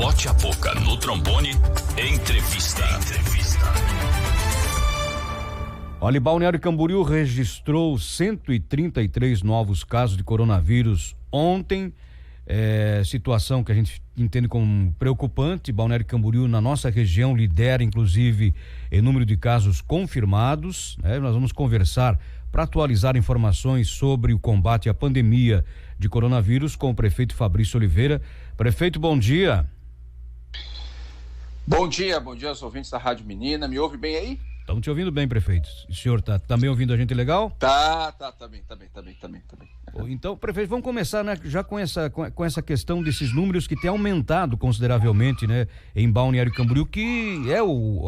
Bote a Boca no Trombone, entrevista. Olha, Balneário Camboriú registrou 133 novos casos de coronavírus ontem. Situação que a gente entende como preocupante. Balneário Camboriú, na nossa região, lidera inclusive em número de casos confirmados, né? Nós vamos conversar para atualizar informações sobre o combate à pandemia de coronavírus com o prefeito Fabrício Oliveira. Prefeito, bom dia. Bom dia aos ouvintes da Rádio Menina. Me ouve bem aí? Estamos te ouvindo bem, prefeito. O senhor tá também ouvindo a gente legal? Tá bem. Então, prefeito, vamos começar, né, já com essa questão desses números que tem aumentado consideravelmente, né, em Balneário Camboriú, que é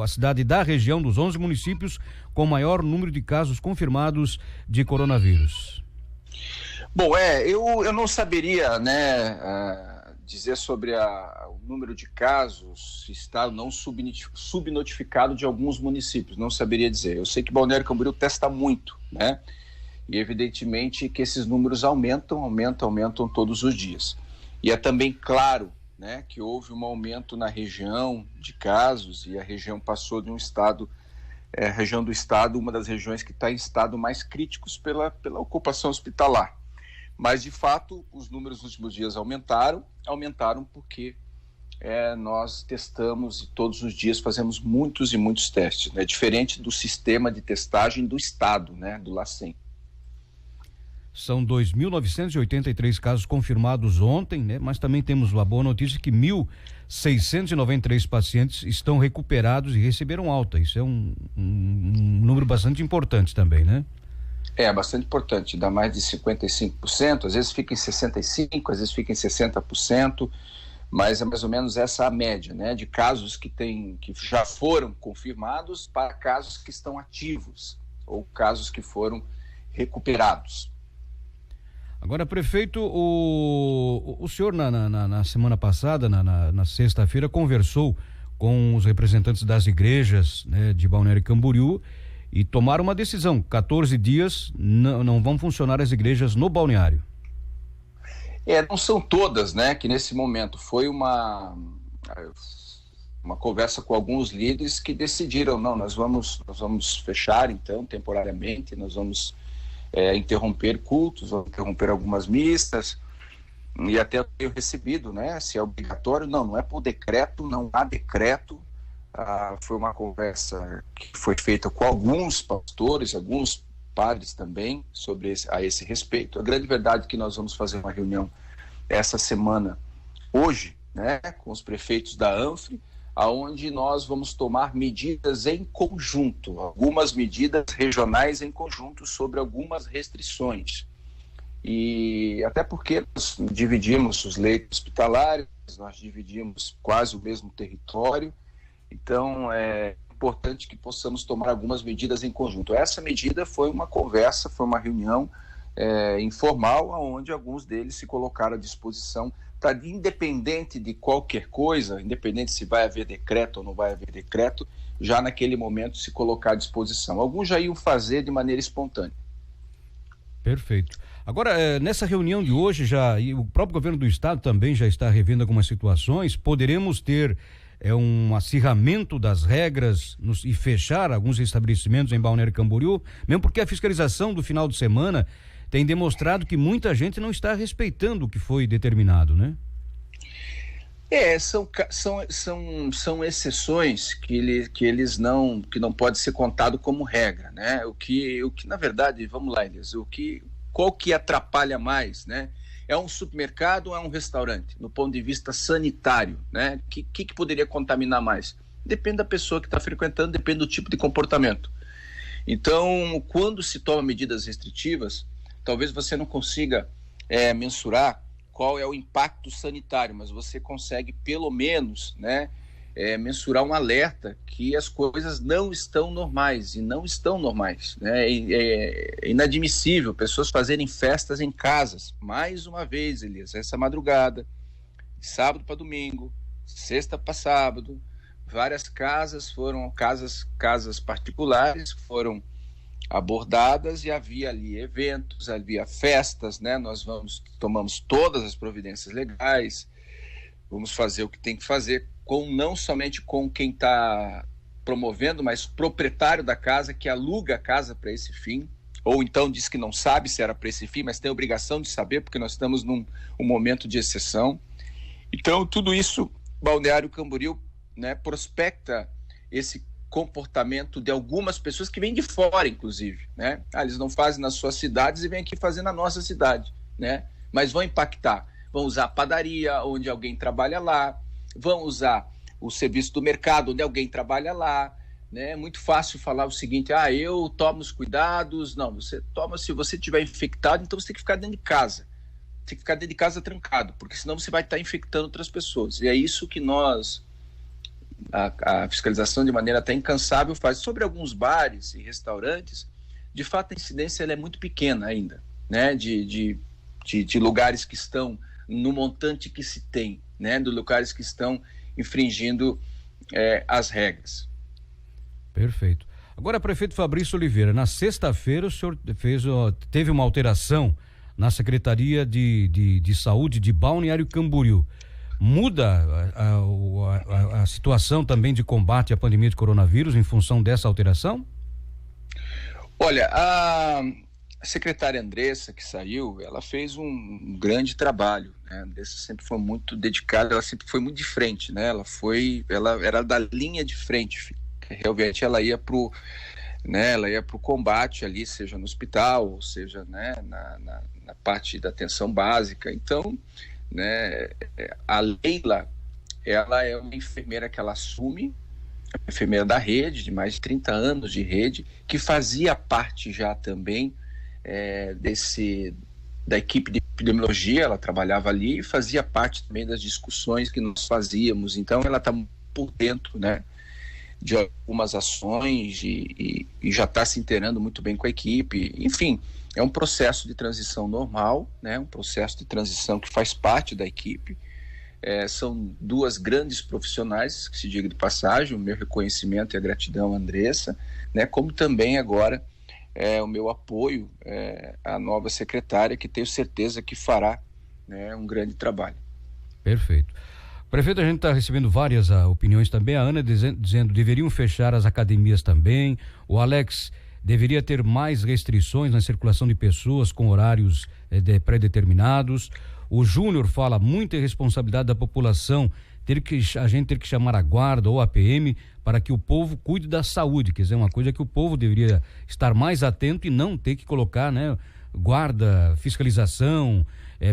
a cidade da região dos 11 municípios com maior número de casos confirmados de coronavírus. Bom, eu não saberia, né, dizer sobre o número de casos, se está ou não subnotificado de alguns municípios, não saberia dizer. Eu sei que Balneário Camboriú testa muito, né? E evidentemente que esses números aumentam todos os dias. E é também claro, né, que houve um aumento na região de casos e a região passou de um estado, a região do estado, uma das regiões que está em estado mais críticos pela ocupação hospitalar. Mas, de fato, os números nos últimos dias aumentaram porque nós testamos e todos os dias fazemos muitos e muitos testes, né? Diferente do sistema de testagem do Estado, né? Do LACEN. São 2.983 casos confirmados ontem, né? Mas também temos a boa notícia que 1.693 pacientes estão recuperados e receberam alta. Isso é um número bastante importante também, né? É bastante importante, dá mais de 55%, às vezes fica em 65%, às vezes fica em 60%, mas é mais ou menos essa a média, né, de casos que já foram confirmados para casos que estão ativos ou casos que foram recuperados. Agora, prefeito, o senhor na semana passada, na sexta-feira, conversou com os representantes das igrejas, né, de Balneário Camboriú, e tomaram uma decisão, 14 dias não vão funcionar as igrejas no balneário. Não são todas, né, que nesse momento foi uma conversa com alguns líderes que decidiram, não, nós vamos fechar então temporariamente, nós vamos interromper cultos, vamos interromper algumas missas, e até eu tenho recebido, né, se é obrigatório, não é por decreto, não há decreto. Foi uma conversa que foi feita com alguns pastores, alguns padres também, a esse respeito. A grande verdade é que nós vamos fazer uma reunião essa semana, hoje, né, com os prefeitos da ANFRE, aonde nós vamos tomar medidas em conjunto, algumas medidas regionais em conjunto sobre algumas restrições. E até porque nós dividimos os leitos hospitalares, nós dividimos quase o mesmo território. Então, é importante que possamos tomar algumas medidas em conjunto. Essa medida foi uma conversa, foi uma reunião informal, onde alguns deles se colocaram à disposição para, independente de qualquer coisa, independente se vai haver decreto ou não vai haver decreto, já naquele momento se colocar à disposição. Alguns já iam fazer de maneira espontânea. Perfeito. Agora, nessa reunião de hoje, e o próprio governo do estado também já está revendo algumas situações, poderemos ter um acirramento das regras e fechar alguns estabelecimentos em Balneário Camboriú, mesmo porque a fiscalização do final de semana tem demonstrado que muita gente não está respeitando o que foi determinado, né? São exceções que não pode ser contado como regra, né? O que na verdade, vamos lá, Elias, qual que atrapalha mais, né? É um supermercado ou é um restaurante, no ponto de vista sanitário, né? Que poderia contaminar mais? Depende da pessoa que está frequentando, depende do tipo de comportamento. Então, quando se toma medidas restritivas, talvez você não consiga mensurar qual é o impacto sanitário, mas você consegue, pelo menos, né, mensurar um alerta que as coisas não estão normais, e não estão normais, né? É inadmissível pessoas fazerem festas em casas, mais uma vez, Elias, essa madrugada, de sábado para domingo, sexta para sábado, várias casas particulares foram abordadas e havia ali eventos, havia festas, né? Nós tomamos todas as providências legais. Vamos fazer o que tem que fazer, não somente com quem está promovendo, mas proprietário da casa, que aluga a casa para esse fim, ou então diz que não sabe se era para esse fim, mas tem a obrigação de saber, porque nós estamos num momento de exceção. Então, tudo isso, Balneário Camboriú, né, prospecta esse comportamento de algumas pessoas que vêm de fora, inclusive, né? Eles não fazem nas suas cidades e vêm aqui fazer na nossa cidade, né? Mas vão impactar. Vão usar a padaria, onde alguém trabalha lá, vão usar o serviço do mercado, onde alguém trabalha lá, né? É muito fácil falar o seguinte: eu tomo os cuidados. Não, você toma, se você estiver infectado, então você tem que ficar dentro de casa. Tem que ficar dentro de casa trancado, porque senão você vai estar infectando outras pessoas. E é isso que a fiscalização, de maneira até incansável, faz. Sobre alguns bares e restaurantes, de fato a incidência ela é muito pequena ainda, né? De lugares que estão no montante que se tem, né? De lugares que estão infringindo as regras. Perfeito. Agora, prefeito Fabrício Oliveira, na sexta-feira o senhor teve uma alteração na Secretaria de Saúde de Balneário Camboriú. Muda a situação também de combate à pandemia de coronavírus em função dessa alteração? Olha, a secretária Andressa, que saiu, ela fez um grande trabalho, né? A Andressa sempre foi muito dedicada, ela sempre foi muito de frente, né? Ela era da linha de frente, realmente ela ia pro combate ali, seja no hospital, seja, né, na parte da atenção básica. Então, né, a Leila, ela é uma enfermeira que ela assume, enfermeira da rede, de mais de 30 anos de rede, que fazia parte já também da equipe de epidemiologia. Ela trabalhava ali e fazia parte também das discussões que nós fazíamos. Então ela está por dentro, né, de algumas ações e já está se inteirando muito bem com a equipe. Enfim, é um processo de transição normal, né, um processo de transição que faz parte da equipe. São duas grandes profissionais, que se diga de passagem, o meu reconhecimento e a gratidão à Andressa, né, como também agora o meu apoio à nova secretária, que tenho certeza que fará, né, um grande trabalho. Perfeito. Prefeito, a gente está recebendo várias opiniões também. A Ana dizendo deveriam fechar as academias também. O Alex deveria ter mais restrições na circulação de pessoas com horários pré-determinados. O Júnior fala muita irresponsabilidade da população, a gente ter que chamar a guarda ou a PM para que o povo cuide da saúde. Quer dizer, uma coisa que o povo deveria estar mais atento e não ter que colocar, né, guarda, fiscalização,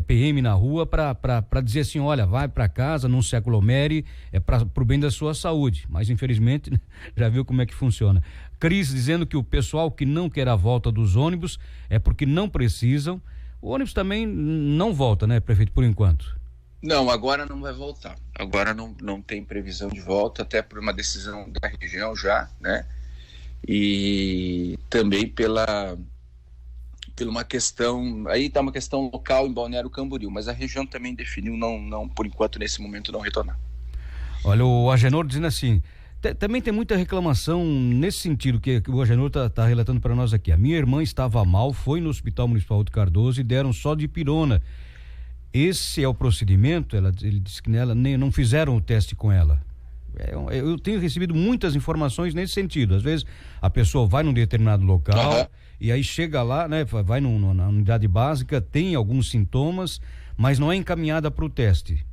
PM na rua para dizer assim: olha, vai para casa, não se aglomere, para o bem da sua saúde. Mas infelizmente já viu como é que funciona. Cris dizendo que o pessoal que não quer a volta dos ônibus é porque não precisam. O ônibus também não volta, né, prefeito, por enquanto? Não, agora não vai voltar. Agora não tem previsão de volta, até por uma decisão da região já, né? E também pela uma questão, aí está uma questão local em Balneário Camboriú, mas a região também definiu não por enquanto, nesse momento, não retornar. Olha, o Agenor dizendo assim, também tem muita reclamação nesse sentido que o Agenor tá relatando para nós aqui. A minha irmã estava mal, foi no Hospital Municipal de Cardoso e deram só dipirona. Esse é o procedimento? Ele disse que nela não fizeram o teste com ela. Eu tenho recebido muitas informações nesse sentido. Às vezes a pessoa vai num determinado local e aí chega lá, né, vai na unidade básica, tem alguns sintomas, mas não é encaminhada para o teste.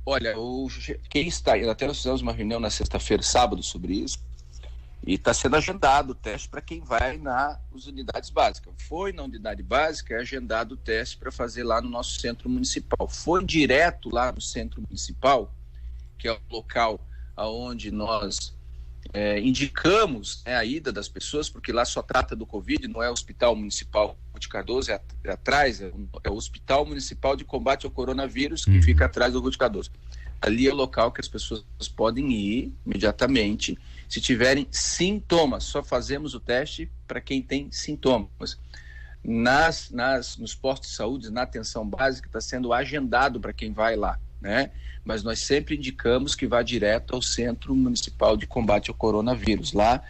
Olha, quem está, até nós fizemos uma reunião na sexta-feira, sábado, sobre isso, e está sendo agendado o teste para quem vai nas unidades básicas. Foi na unidade básica, é agendado o teste para fazer lá no nosso centro municipal. Foi direto lá no centro municipal, que é o local onde nós indicamos, né, a ida das pessoas, porque lá só trata do Covid, não é o Hospital Municipal de Cardoso, é atrás, é o Hospital Municipal de Combate ao Coronavírus, que fica atrás do Rua de Cardoso. Ali é o local que as pessoas podem ir imediatamente se tiverem sintomas. Só fazemos o teste para quem tem sintomas. Nos postos de saúde, na atenção básica, está sendo agendado para quem vai lá, né? Mas nós sempre indicamos que vá direto ao Centro Municipal de Combate ao Coronavírus. Lá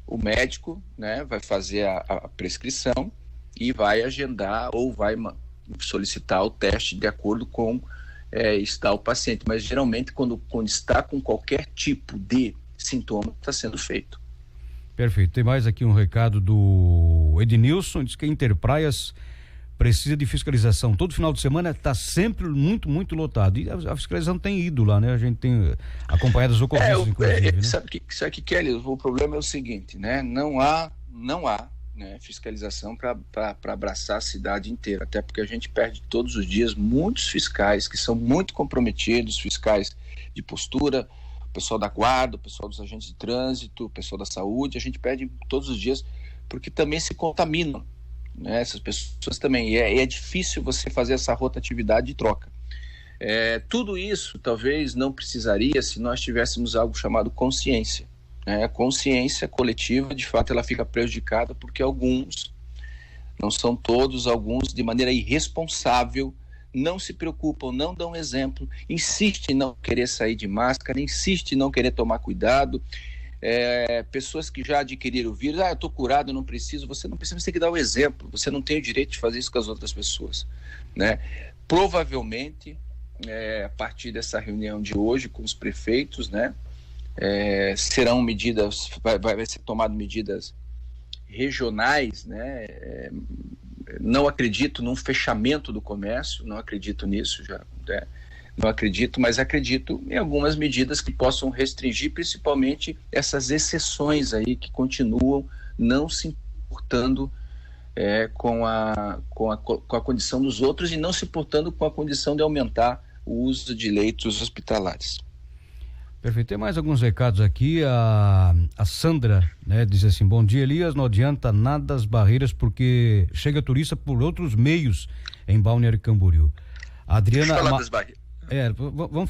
o médico, né, vai fazer a prescrição e vai agendar ou vai solicitar o teste de acordo com está o paciente, mas geralmente quando está com qualquer tipo de sintoma, está sendo feito. Perfeito. Tem mais aqui um recado do Ednilson, diz que a Interpraias precisa de fiscalização. Todo final de semana está sempre muito, muito lotado. E a fiscalização tem ido lá, né? A gente tem acompanhado as ocorrências, inclusive. Né? Sabe que, Kelly, o problema é o seguinte, né? Não há né, fiscalização para abraçar a cidade inteira, até porque a gente perde todos os dias muitos fiscais que são muito comprometidos, fiscais de postura, o pessoal da guarda, o pessoal dos agentes de trânsito, o pessoal da saúde, a gente perde todos os dias porque também se contaminam, né, essas pessoas também, e é difícil você fazer essa rotatividade de troca. Tudo isso talvez não precisaria se nós tivéssemos algo chamado consciência. A consciência coletiva, de fato, ela fica prejudicada porque alguns, não são todos, alguns de maneira irresponsável, não se preocupam, não dão exemplo, insistem em não querer sair de máscara, insistem em não querer tomar cuidado. Pessoas que já adquiriram o vírus, eu estou curado, eu não preciso. Você não precisa, você tem que dar o exemplo, você não tem o direito de fazer isso com as outras pessoas, né? Provavelmente, a partir dessa reunião de hoje com os prefeitos, né, serão medidas, vai ser tomado medidas regionais, né? Não acredito num fechamento do comércio, não acredito nisso, não acredito, mas acredito em algumas medidas que possam restringir, principalmente essas exceções aí que continuam não se importando com a condição dos outros e não se importando com a condição de aumentar o uso de leitos hospitalares. Perfeito. Tem mais alguns recados aqui. A Sandra, né, diz assim: bom dia, Elias, não adianta nada as barreiras porque chega turista por outros meios em Balneário Camboriú. A Adriana... Deixa eu falar das barreiras.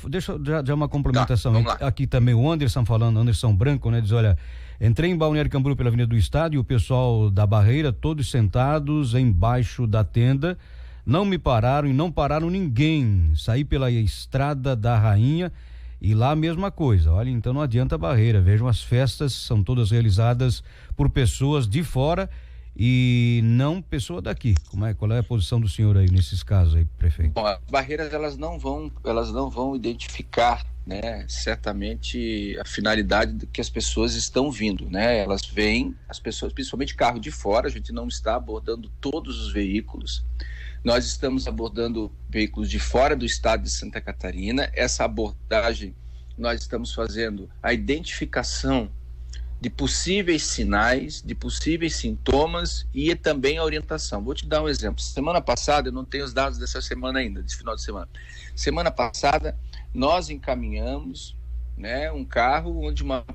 Deixa eu já uma complementação. Tá, aqui também o Anderson falando, Anderson Branco, né, diz: olha, entrei em Balneário Camboriú pela Avenida do Estado e o pessoal da barreira, todos sentados embaixo da tenda, não me pararam e não pararam ninguém. Saí pela Estrada da Rainha e lá a mesma coisa. Olha, então não adianta a barreira. Vejam, as festas são todas realizadas por pessoas de fora e não pessoa daqui. Qual é a posição do senhor aí nesses casos aí, prefeito? Bom, as barreiras elas não vão identificar, né, certamente a finalidade do que as pessoas estão vindo, né? Elas vêm, as pessoas, principalmente carro de fora, a gente não está abordando todos os veículos. Nós estamos abordando veículos de fora do estado de Santa Catarina. Essa abordagem, nós estamos fazendo a identificação de possíveis sinais, de possíveis sintomas e também a orientação. Vou te dar um exemplo. Semana passada, eu não tenho os dados dessa semana ainda, desse final de semana. Semana passada, nós encaminhamos, né, um carro onde uma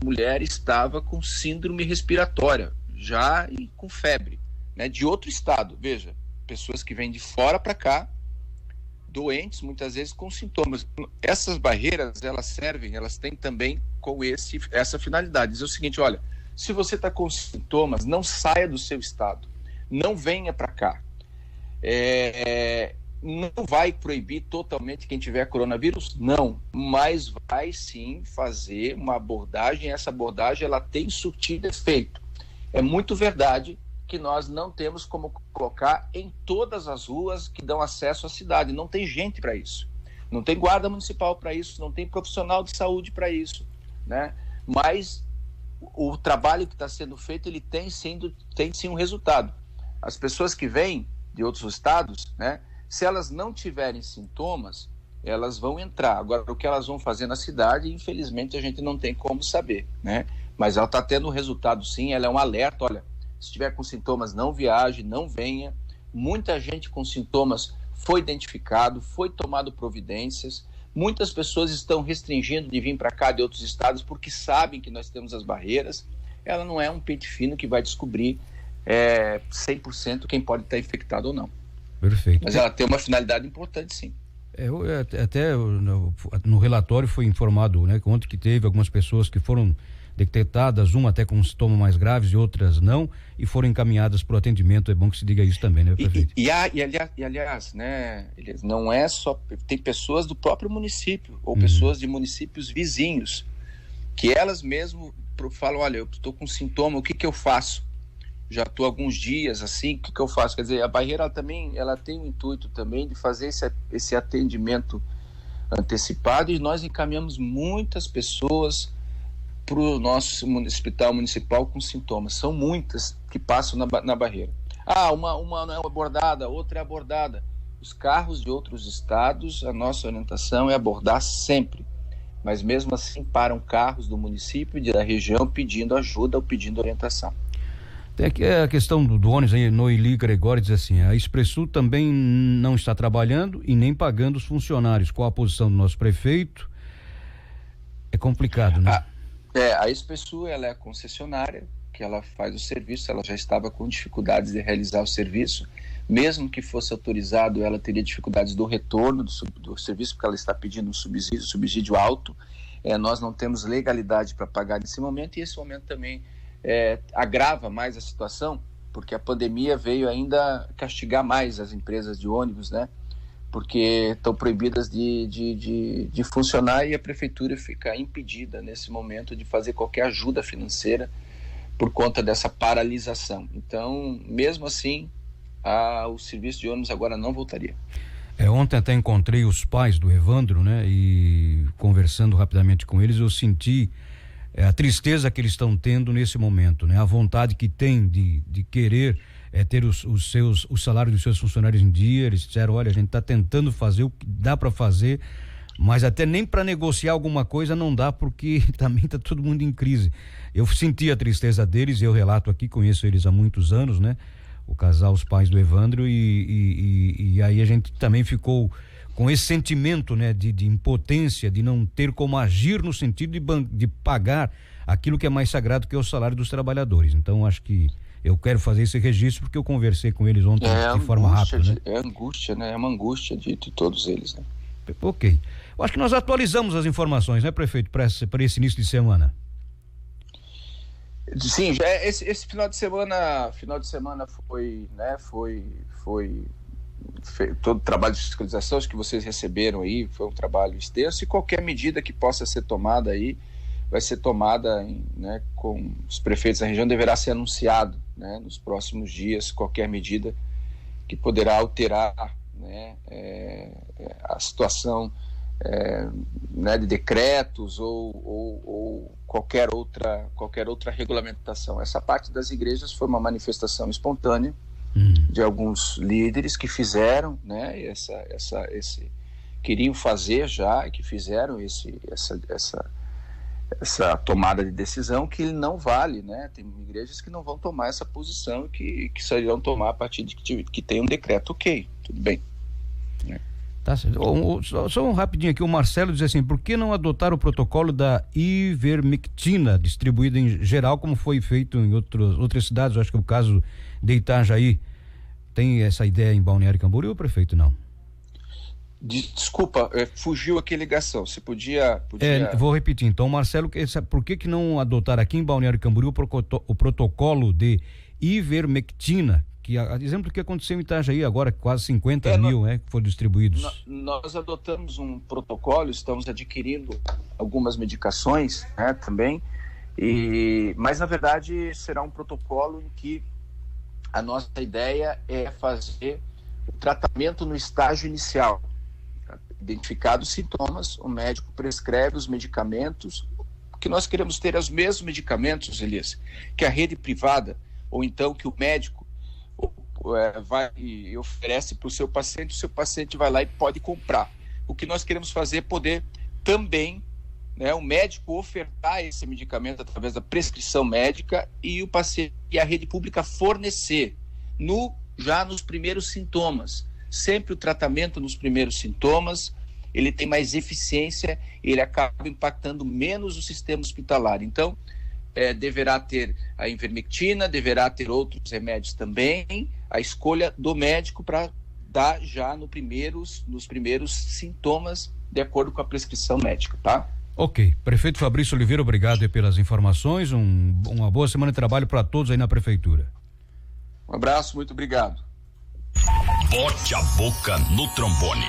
mulher estava com síndrome respiratória, já e com febre, né, de outro estado. Veja, pessoas que vêm de fora para cá, doentes, muitas vezes com sintomas. Essas barreiras, elas têm também com essa finalidade. Diz o seguinte: olha, se você está com sintomas, não saia do seu estado, não venha para cá. Não vai proibir totalmente quem tiver coronavírus? Não, mas vai sim fazer uma abordagem. Essa abordagem, ela tem surtido efeito. É muito verdade que nós não temos como colocar em todas as ruas que dão acesso à cidade. Não tem gente para isso. Não tem guarda municipal para isso, não tem profissional de saúde para isso, né? Mas o trabalho que está sendo feito, ele tem sim um resultado. As pessoas que vêm de outros estados, né, se elas não tiverem sintomas, elas vão entrar. Agora, o que elas vão fazer na cidade, infelizmente, a gente não tem como saber, né? Mas ela está tendo resultado sim, ela é um alerta. Olha, se estiver com sintomas, não viaje, não venha. Muita gente com sintomas foi identificado, foi tomado providências. Muitas pessoas estão restringindo de vir para cá de outros estados porque sabem que nós temos as barreiras. Ela não é um pente fino que vai descobrir 100% quem pode estar infectado ou não. Perfeito. Mas ela tem uma finalidade importante, sim. Até no relatório foi informado, né, ontem, que teve algumas pessoas que foram detectadas, uma até com sintomas mais graves e outras não, e foram encaminhadas para o atendimento. É bom que se diga isso também, né, prefeito? Aliás, né, não é só... Tem pessoas do próprio município, ou pessoas de municípios vizinhos, que elas mesmo falam: olha, eu estou com sintoma, o que eu faço? Já estou alguns dias assim, o que eu faço? Quer dizer, a barreira ela tem o intuito também de fazer esse atendimento antecipado, e nós encaminhamos muitas pessoas para o nosso hospital municipal com sintomas. São muitas que passam na barreira. Uma não é abordada, outra é abordada. Os carros de outros estados, a nossa orientação é abordar sempre, mas mesmo assim param carros do município e da região pedindo ajuda ou pedindo orientação. Tem aqui a questão do ônibus aí, Noeli Gregório diz assim: a Expressul também não está trabalhando e nem pagando os funcionários. Qual a posição do nosso prefeito? É complicado, né? A Expressul, ela é a concessionária que ela faz o serviço, ela já estava com dificuldades de realizar o serviço, mesmo que fosse autorizado, ela teria dificuldades do retorno do serviço, porque ela está pedindo um subsídio alto. Nós não temos legalidade para pagar nesse momento, e esse momento também agrava mais a situação, porque a pandemia veio ainda castigar mais as empresas de ônibus, né? Porque estão proibidas de funcionar, e a prefeitura fica impedida nesse momento de fazer qualquer ajuda financeira por conta dessa paralisação. Então, mesmo assim, o serviço de ônibus agora não voltaria. Ontem até encontrei os pais do Evandro, né? E conversando rapidamente com eles, eu senti a tristeza que eles estão tendo nesse momento, né? A vontade que tem de querer ter o salário dos seus funcionários em dia. Eles disseram: olha, a gente está tentando fazer o que dá para fazer, mas até nem para negociar alguma coisa não dá, porque também está todo mundo em crise. Eu senti a tristeza deles, eu relato aqui, conheço eles há muitos anos, né? O casal, os pais do Evandro, e aí a gente também ficou com esse sentimento, né, de impotência, de não ter como agir no sentido de pagar aquilo que é mais sagrado, que é o salário dos trabalhadores. Então, acho que eu quero fazer esse registro porque eu conversei com eles ontem de forma rápida, né? É angústia, né? É uma angústia de todos eles, né? Ok. Eu acho que nós atualizamos as informações, né, prefeito, para esse início de semana. Sim, esse final de semana foi, né, foi todo o trabalho de fiscalização que vocês receberam aí, foi um trabalho extenso, e qualquer medida que possa ser tomada aí vai ser tomada, né, com os prefeitos da região. Deverá ser anunciado, né, nos próximos dias, qualquer medida que poderá alterar, né, a situação, né, de decretos ou qualquer outra regulamentação. Essa parte das igrejas foi uma manifestação espontânea de alguns líderes que fizeram, né, queriam fazer já, e que fizeram essa tomada de decisão, que não vale, né? Tem igrejas que não vão tomar essa posição, que só irão tomar a partir de que tem um decreto. Ok, tudo bem. Tá certo. Só um rapidinho aqui, o Marcelo diz assim: por que não adotar o protocolo da ivermectina distribuída em geral, como foi feito em outras cidades? Eu acho que o caso de Itajaí. Tem essa ideia em Balneário Camboriú, prefeito? Não? Desculpa, fugiu aqui a ligação. Você podia... Vou repetir então, Marcelo, por que não adotar aqui em Balneário Camboriú o protocolo de ivermectina, que exemplo do que aconteceu em Itajaí agora, quase 50 mil que foram distribuídos? Nós adotamos um protocolo, estamos adquirindo algumas medicações, né, também, mas na verdade será um protocolo em que a nossa ideia é fazer o tratamento no estágio inicial. Identificados os sintomas, o médico prescreve os medicamentos, que nós queremos ter os mesmos medicamentos, Elias, que a rede privada, ou então que o médico vai e oferece para o seu paciente vai lá e pode comprar. O que nós queremos fazer é poder também, né, o médico ofertar esse medicamento através da prescrição médica, e o paciente e a rede pública fornecer já nos primeiros sintomas. Sempre o tratamento nos primeiros sintomas, ele tem mais eficiência, ele acaba impactando menos o sistema hospitalar. Então, deverá ter a ivermectina, deverá ter outros remédios também, a escolha do médico para dar já nos primeiros sintomas, de acordo com a prescrição médica, tá? Ok. Prefeito Fabrício Oliveira, obrigado pelas informações, uma boa semana de trabalho para todos aí na prefeitura. Um abraço, muito obrigado. Bote a boca no trombone.